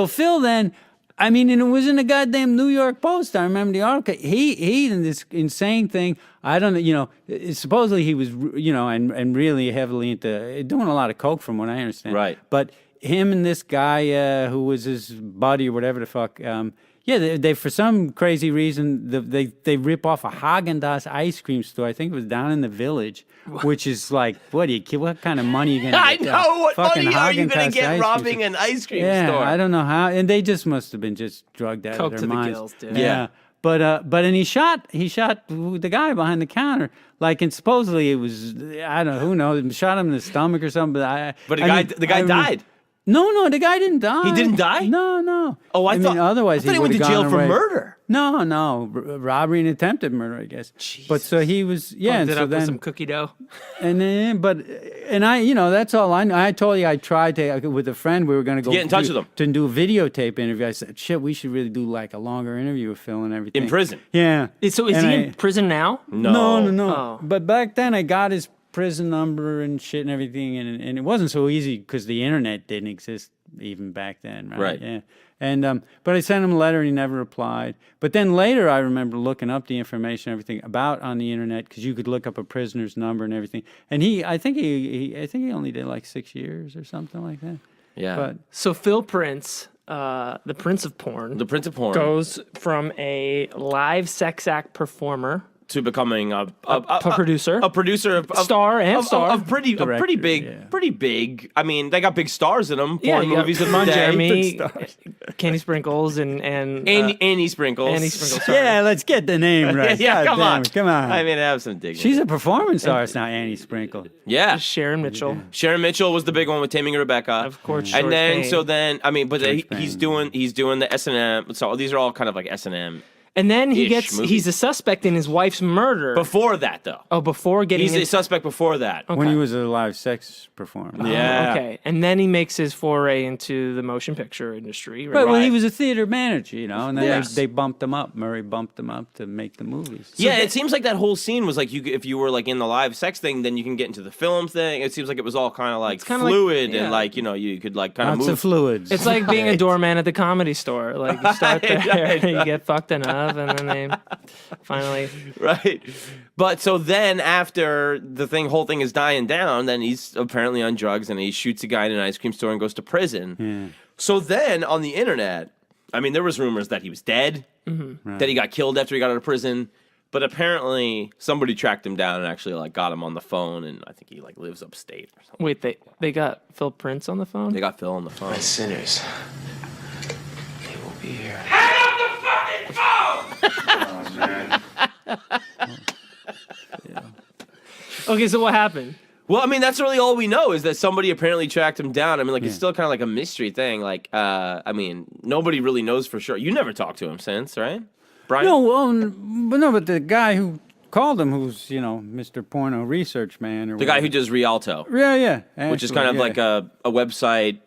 Phil then, I mean, and it was in the goddamn New York Post. I remember the article. He in this insane thing. I don't know. Supposedly he was, and really heavily into doing a lot of coke, from what I understand. Right. But him and this guy who was his buddy or whatever the fuck. They for some crazy reason they rip off a Haagen-Dazs ice cream store. I think it was down in the Village, which is like, what kind of money are you gonna get? I know, what fucking money are you gonna Haagen-Dazs get ice robbing cream an ice cream yeah, store? I don't know how, and they just must have been just drugged out Coke of to their the minds. gills, dude. Yeah. But and he shot the guy behind the counter, and supposedly it was, I don't know, who knows, shot him in the stomach or something. But the guy died. No, the guy didn't die. He didn't die? No. Oh, I thought. Otherwise, I thought he went to jail for murder. No, robbery and attempted murder, I guess. Jesus. But so he was, and Pumped it so up then with some cookie dough. and I, that's all I know. I told you I tried to with a friend. We were going to go get in touch with him to do a videotape interview. I said, "Shit, we should really do like a longer interview with Phil and everything." in prison. Yeah. So is he in prison now? No. Oh. But back then, I got his prison number and shit and everything, and it wasn't so easy because the internet didn't exist even back then, right? Right. Yeah. And but I sent him a letter and he never replied. But then later I remember looking up the information and everything about on the internet, because you could look up a prisoner's number and everything. And I think he only did like 6 years or something like that. Yeah. But So Phil Prince, the Prince of Porn, goes from a live sex act performer to becoming a producer, star of pretty big. I mean, they got big stars in them. Porn movies of the day. Jeremy, Candy Sprinkles, and Annie Sprinkles. Annie Sprinkles. Sorry. yeah, let's get the name right. Yeah, come on. I mean, have some dignity. She's a performance artist now, Annie Sprinkle. Yeah, Sharon Mitchell. Sharon Mitchell was the big one with Taming Rebecca, of course. And then Payne. but he's doing the S&M. So these are all kind of like S&M. And then he's a suspect in his wife's murder. Before that, though. Oh, before getting... He's a suspect before that. Okay. When he was a live sex performer. Yeah. Okay. And then he makes his foray into the motion picture industry. Right. Well, he was a theater manager, and then Yes. they bumped him up. Murray bumped him up to make the movies. So it seems like that whole scene was like, if you were like in the live sex thing, then you can get into the film thing. It seems like it was all kind of like fluid and like, you could like kind of move. Lots of fluids. It's like being a doorman at the Comedy Store. Like you start there, you get fucked enough, and then they... Finally. Right. But so then after the whole thing is dying down, then he's apparently on drugs and he shoots a guy in an ice cream store and goes to prison. Yeah. So then on the internet, I mean, there was rumors that he was dead, that he got killed after he got out of prison. But apparently somebody tracked him down and actually like got him on the phone, and I think he like lives upstate or something. Wait, they got Phil Prince on the phone? They got Phil on the phone. My sinners. They will be here. Oh, man. Okay, so what happened? Well, I mean, that's really all we know is that somebody apparently tracked him down. I mean, like, it's still kind of like a mystery thing. Like, I mean, nobody really knows for sure. You never talked to him since, right? Brian? No, but the guy who called him, who's, Mr. Porno Research Man. Or the guy who does Rialto. Yeah. Which is kind of like a website,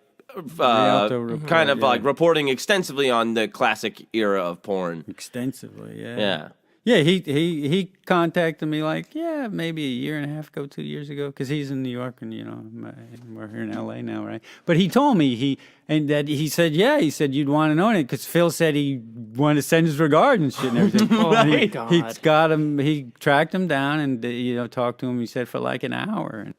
kind of like reporting extensively on the classic era of porn. Extensively, yeah. Yeah. Yeah, he contacted me maybe a year and a half ago, 2 years ago, because he's in New York and we're here in L.A. now, right? But he told me he said you'd want to know it because Phil said he wanted to send his regards and shit and everything. Right. He got him. He tracked him down and talked to him. He said for like an hour.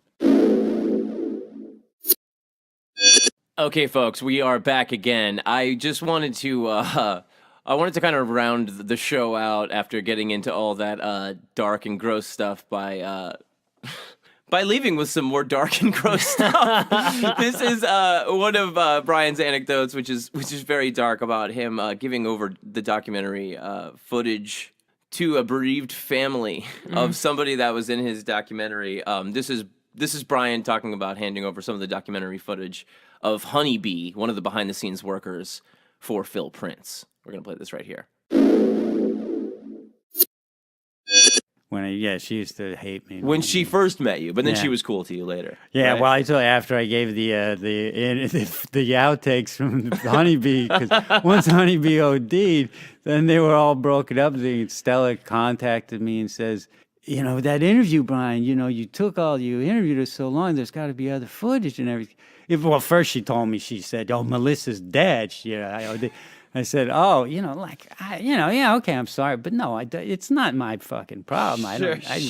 Okay, folks, we are back again. I just wanted to. I wanted to kind of round the show out after getting into all that dark and gross stuff by leaving with some more dark and gross stuff. This is one of Brian's anecdotes, which is very dark, about him giving over the documentary footage to a bereaved family of somebody that was in his documentary. This is Brian talking about handing over some of the documentary footage of Honeybee, one of the behind-the-scenes workers for Phil Prince. We're going to play this right here. She used to hate me. When she first met you, but then she was cool to you later. Yeah, right? well, I told you after I gave the outtakes from Honeybee, because once Honeybee OD'd, then they were all broken up. Stella contacted me and says, that interview, Brian, you interviewed us so long, there's got to be other footage and everything. First she told me, she said, Melissa's dead. I said, okay, I'm sorry, but no, it's not my fucking problem. I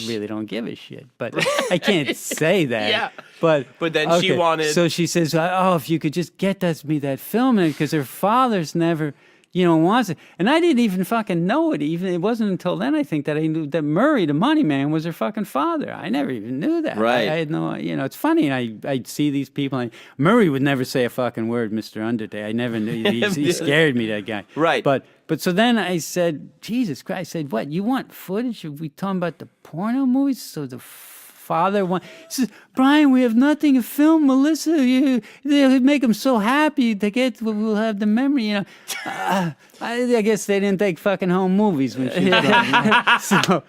really don't give a shit, but I can't say that. Yeah. But then she wanted. So she says, if you could just get me that film, because her father's never, wants it. And I didn't even fucking know it. It wasn't until then, I think, that I knew that Murray, the money man, was her fucking father. I never even knew that. Right. I had no, it's funny. I'd see these people. Murray would never say a fucking word, Mr. Underday. I never knew. He scared me, that guy. Right. But so then I said, Jesus Christ, I said, what, you want footage? Are we talking about the porno movies? So the father he says, Brian, we have nothing to film, Melissa. They make them so happy. We'll have the memory. I guess they didn't take fucking home movies when she was growing.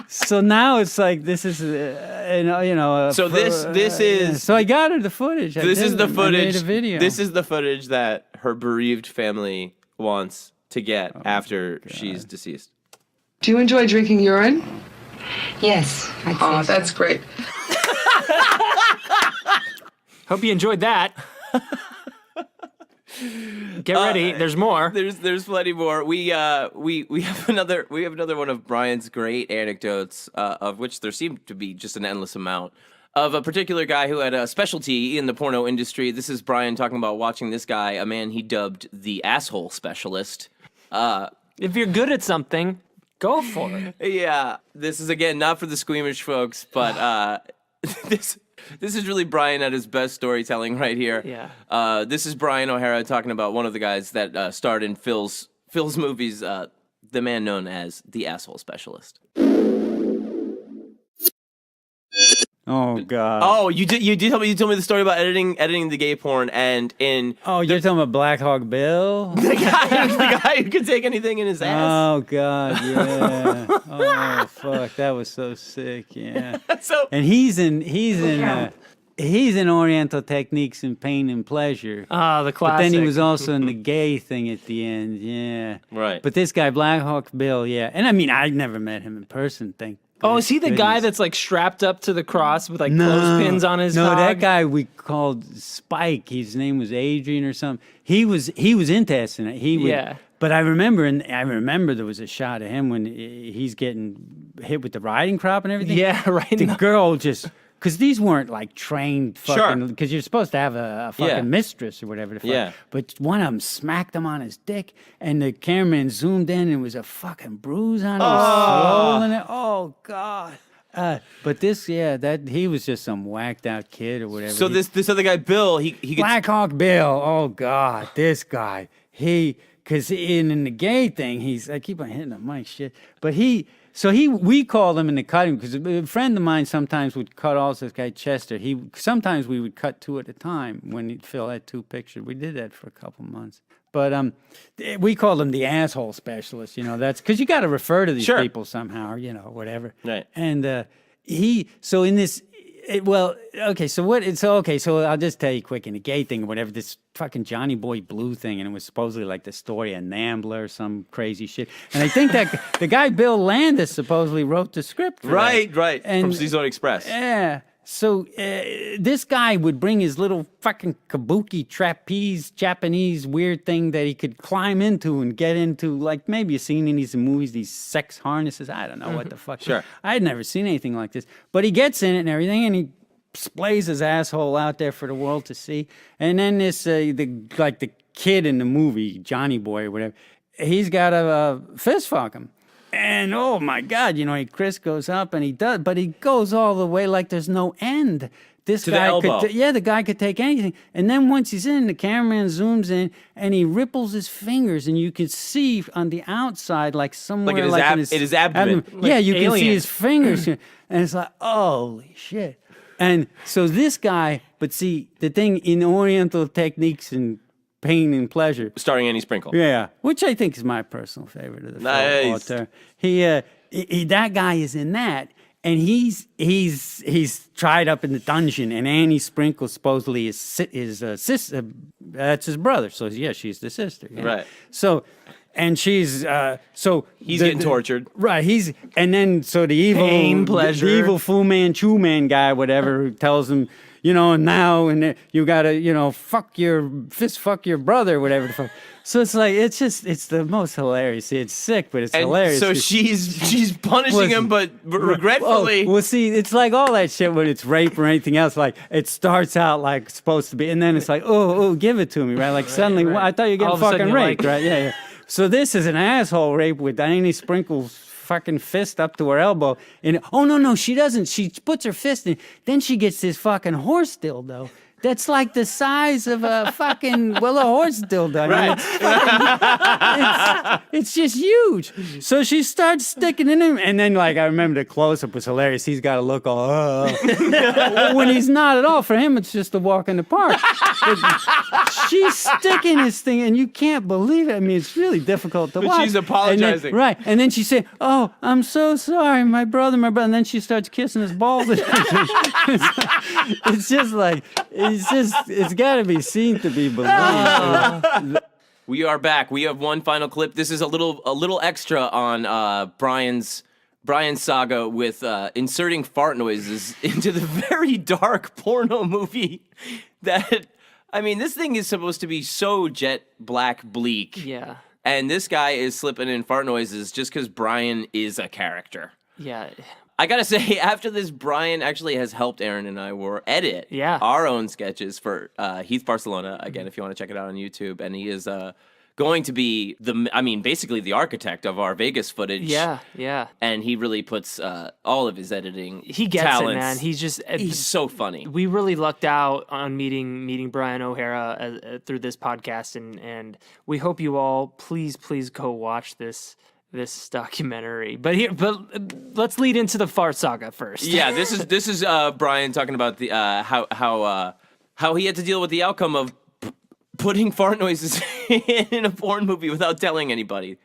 So now it's like this is So this is. So I got her the footage. This is the footage. I made a video. This is the footage that her bereaved family wants to get after she's deceased. Do you enjoy drinking urine? Yes. Oh, that's great. Hope you enjoyed that. Get ready. There's more. There's plenty more. We have another one of Brian's great anecdotes, of which there seemed to be just an endless amount, of a particular guy who had a specialty in the porno industry. This is Brian talking about watching this guy, a man he dubbed the asshole specialist. If you're good at something, go for it. Yeah, this is, again, not for the squeamish folks, but this is really Brian at his best storytelling right here. Yeah. This is Brian O'Hara talking about one of the guys that starred in Phil's movies, the man known as the asshole specialist. Oh God! Oh, you did tell me the story about editing the gay porn, and in you're talking about Black Hawk Bill, the guy who could take anything in his ass. Oh God, yeah. Oh fuck, that was so sick. Yeah. And he's in Oriental Techniques and Pain and Pleasure. Ah, the classic. But then he was also in the gay thing at the end. Yeah. Right. But this guy, Black Hawk Bill, yeah. And I mean, I never met him in person. Oh, is he the guy that's like strapped up to the cross with like clothespins on his hog? That guy we called Spike. His name was Adrian or something. He was into SNL. Yeah. But I remember there was a shot of him when he's getting hit with the riding crop and everything. Yeah, right. The girl just, because these weren't like trained fucking, because Sure. you're supposed to have a fucking mistress or whatever the fuck. Yeah. But one of them smacked him on his dick, and the cameraman zoomed in, and it was a fucking bruise on it. It was swollen. Oh God. But he was just some whacked out kid or whatever. So this other guy, Bill, he Black Hawk Bill. Oh God, this guy. because in the gay thing, I keep on hitting the mic, shit. But we called him in the cutting because a friend of mine sometimes would cut also this guy Chester. Sometimes we would cut 2 at a time when Phil had 2 pictures. We did that for a couple months. But we called him the asshole specialist. That's because you got to refer to these people somehow, or, whatever. Right. And so I'll just tell you quick in the gay thing or whatever, this fucking Johnny Boy Blue thing, and it was supposedly like the story of Nambla or some crazy shit. And I think that the guy Bill Landis supposedly wrote the script for right, that. Right, from Season Express. Yeah. So this guy would bring his little fucking kabuki trapeze Japanese weird thing that he could climb into and get into, like maybe you've seen in these movies, these sex harnesses. I don't know what the fuck. Sure. I had never seen anything like this. But he gets in it and everything, and he splays his asshole out there for the world to see. And then this, the kid in the movie, Johnny Boy or whatever, he's got to fist fuck him. And oh my God, Chris goes up and he does, but he goes all the way like there's no end. This to guy the elbow. the guy could take anything. And then once he's in, the cameraman zooms in and he ripples his fingers, and you can see on the outside, like somewhere, in his abdomen. Like you alien. can see his fingers, and it's like, holy shit. And so this guy, but see, the thing in Oriental techniques and pain and pleasure, starring Annie Sprinkle. Yeah, which I think is my personal favorite of the Nice. film. That guy is in that, and he's tried up in the dungeon, and Annie Sprinkle supposedly is sister. That's his brother. So yeah, she's the sister. Yeah? Right. So. And she's he's getting tortured. Right. So the evil Pain, pleasure. the evil Fu Manchu man guy, whatever, tells him, now and you gotta, fuck your brother, whatever the fuck. So it's like it's the most hilarious. It's sick, but it's hilarious. So she's punishing him, but regretfully. Well, see, it's like all that shit when it's rape or anything else. Like it starts out like it's supposed to be, and then it's like, oh, give it to me, right? Like suddenly, I thought you were getting fucking raped, right? Yeah. So this is an asshole rape with Annie Sprinkle's fucking fist up to her elbow. And no, she doesn't. She puts her fist in. Then she gets this fucking horse dildo. That's like the size of a fucking, a horse dildo. I mean, it's just huge. So she starts sticking in him. And then, I remember the close-up was hilarious. He's got to look all, when he's not at all. For him, it's just a walk in the park. But she's sticking this thing, and you can't believe it. I mein, it's really difficult to watch. She's apologizing. Right. And then she said, oh, I'm so sorry, my brother. And then she starts kissing his balls. It's just like... It's got to be seen to be believed. We are back. We have one final clip. This is a little extra on Brian's saga with inserting fart noises into the very dark porno movie that, this thing is supposed to be so jet black bleak. Yeah. And this guy is slipping in fart noises just because Brian is a character. Yeah. I gotta say, after this, Brian actually has helped Aaron and I edit our own sketches for Heath Barcelona. Again, if you want to check it out on YouTube. And he is going to be basically the architect of our Vegas footage. Yeah. And he really puts all of his editing He gets talents. it, man. He's so funny. We really lucked out on meeting Brian O'Hara through this podcast, and we hope you all please go watch this documentary. But let's lead into the fart saga first. Yeah, this is Brian talking about the how he had to deal with the outcome of putting fart noises in a porn movie without telling anybody.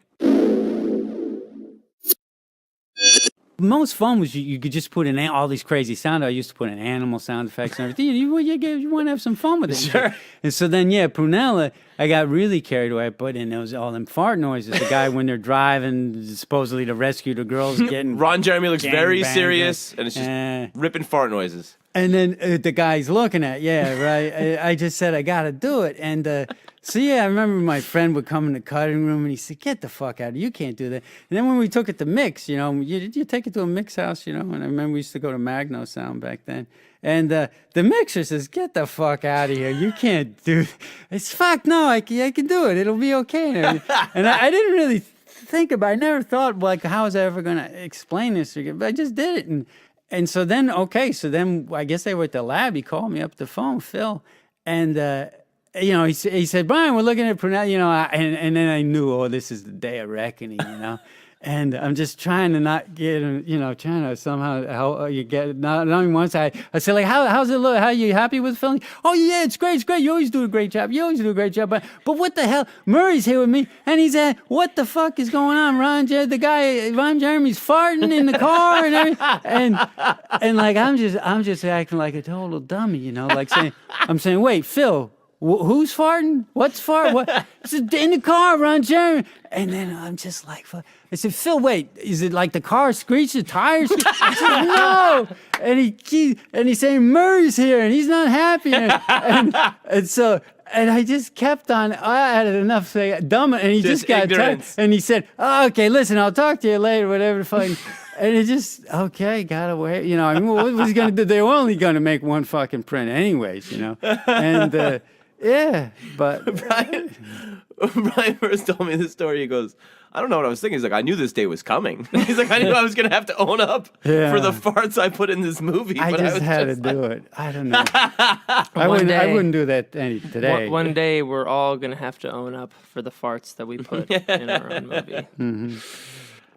Most fun was you could just put in all these crazy sound. I used to put in animal sound effects and everything. You want to have some fun with it. Sure. And so then, Prunella, I got really carried away. I put in all them fart noises. The guy when they're driving, supposedly to rescue the girls, getting Ron Jeremy looks very banged, serious, and it's just ripping fart noises. And then the guy's looking at, right. I just said I got to do it, and I remember my friend would come in the cutting room and he said, "Get the fuck out of here! You can't do that." And then when we took it to mix, you take it to a mix house, and I remember we used to go to Magno Sound back then. And the mixer says, "Get the fuck out of here! You can't do it." It's fuck no, I can do it. It'll be okay. And I didn't really think about it. I never thought how was I ever going to explain this? But I just did it. And so then I guess they were at the lab. He called me up the phone, Phil, and you know, he said, Brian, we're looking at, you know, and then I knew, oh, this is the day of reckoning, you know. And I'm just trying to not get, you know, trying to somehow how you get. Not only once I said like, how's it look? How are you happy with filming? Oh yeah, it's great, it's great. You always do a great job. You always do a great job. But what the hell? Murray's here with me, and he said, what the fuck is going on? Ron Jeremy's farting in the car and everything. And like I'm just acting like a total dummy, you know, like I'm saying, wait, Phil. Who's farting? What's farting? What? It's in the car, Ron Jeremy. And then I'm just like, I said, Phil, wait, is it like the car screeched, the tires? I said, no. And he's saying Murray's here and he's not happy. And so I just kept on. I had enough saying dumb, and he just got tired. And he said, oh, okay, listen, I'll talk to you later, whatever the fuck. And it just, okay, got away. You know, I mean, what was he going to do? They were only going to make one fucking print anyways, you know. And yeah, but Brian first told me this story. He goes, I don't know what I was thinking. He's like, I knew this day was coming. He's like, I knew I was going to have to own up for the farts I put in this movie. I just had to do it. I don't know. I wouldn't do that today. One day we're all going to have to own up for the farts that we put in our own movie. Mm-hmm.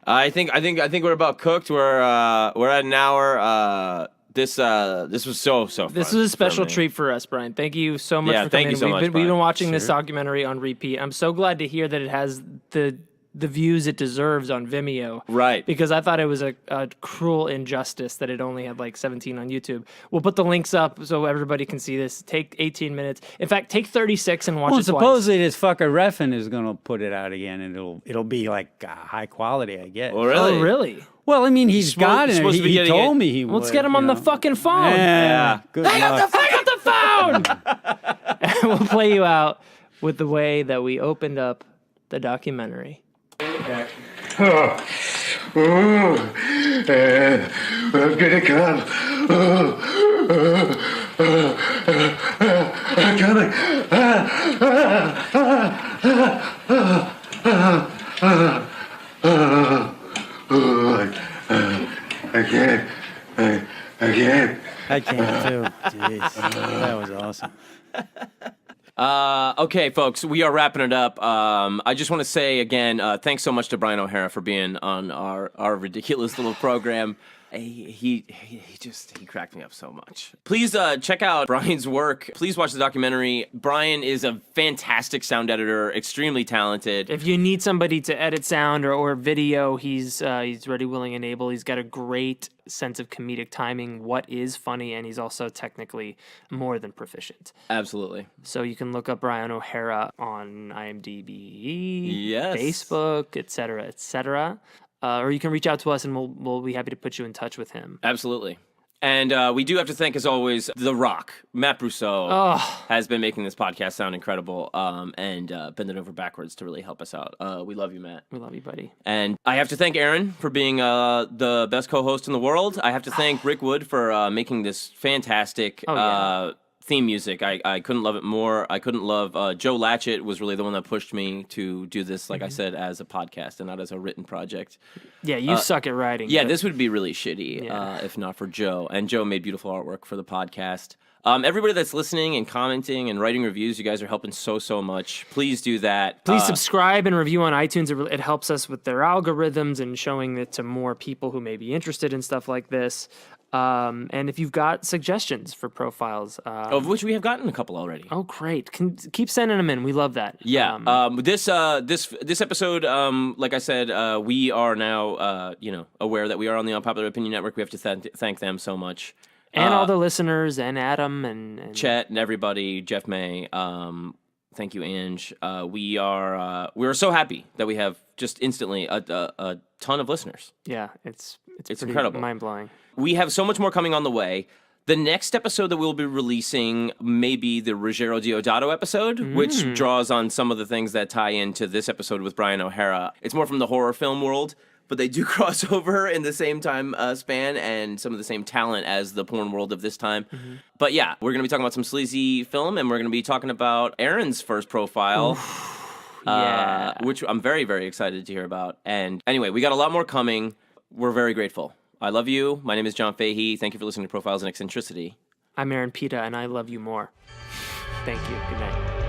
I think we're about cooked. We're at an hour. This was so fun. This was a special treat for us, Brian. Thank you so much for coming. Thank you so much, we've been watching this documentary on repeat. I'm so glad to hear that it has the views it deserves on Vimeo. Right. Because I thought it was a cruel injustice that it only had like 17 on YouTube. We'll put the links up so everybody can see this. Take 18 minutes. In fact, take 36 and watch it twice. Supposedly this fucker Refn is going to put it out again, and it'll be like high quality, I guess. Oh, really? Oh, really? Well, I mean, he's got it. He told me he would. Let's get him on the fucking phone. Yeah. Hang up the phone! And we'll play you out with the way that we opened up the documentary. I'm gonna come. I'm coming. I can't too. Jeez, that was awesome. Okay, folks, we are wrapping it up. I just want to say again, thanks so much to Brian O'Hara for being on our ridiculous little program. He cracked me up so much. Please check out Brian's work. Please watch the documentary. Brian is a fantastic sound editor, extremely talented. If you need somebody to edit sound or video, he's ready, willing, and able. He's got a great sense of comedic timing, what is funny, and he's also technically more than proficient. Absolutely. So you can look up Brian O'Hara on IMDb, yes, Facebook, etc., etc. Or you can reach out to us, and we'll be happy to put you in touch with him. Absolutely. And we do have to thank, as always, The Rock. Matt Brousseau has been making this podcast sound incredible and bending over backwards to really help us out. We love you, Matt. We love you, buddy. And I have to thank Aaron for being the best co-host in the world. I have to thank Rick Wood for making this fantastic theme music. I couldn't love it more. I couldn't love Joe Latchett was really the one that pushed me to do this, like I said, as a podcast and not as a written project. Yeah, you suck at writing. Yeah, this would be really shitty if not for Joe. And Joe made beautiful artwork for the podcast. Everybody that's listening and commenting and writing reviews, you guys are helping so much. Please do that. Please subscribe and review on iTunes. It helps us with their algorithms and showing it to more people who may be interested in stuff like this. And if you've got suggestions for profiles, of which we have gotten a couple already. Oh, great! Keep sending them in. We love that. Yeah. This episode, like I said, we are now aware that we are on the Unpopular Opinion Network. We have to thank them so much, and all the listeners, and Adam, and Chet, and everybody, Jeff May. Thank you, Ange. We're so happy that we have just instantly a ton of listeners. Yeah, it's incredible, mind blowing. We have so much more coming on the way. The next episode that we'll be releasing may be the Ruggero Deodato episode, which draws on some of the things that tie into this episode with Brian O'Hara. It's more from the horror film world, but they do cross over in the same time span and some of the same talent as the porn world of this time. But yeah, we're going to be talking about some sleazy film, and we're going to be talking about Aaron's first profile. Which I'm very, very excited to hear about. And anyway, we got a lot more coming. We're very grateful. I love you. My name is John Fahey. Thank you for listening to Profiles in Eccentricity. I'm Aaron Pita, and I love you more. Thank you. Good night.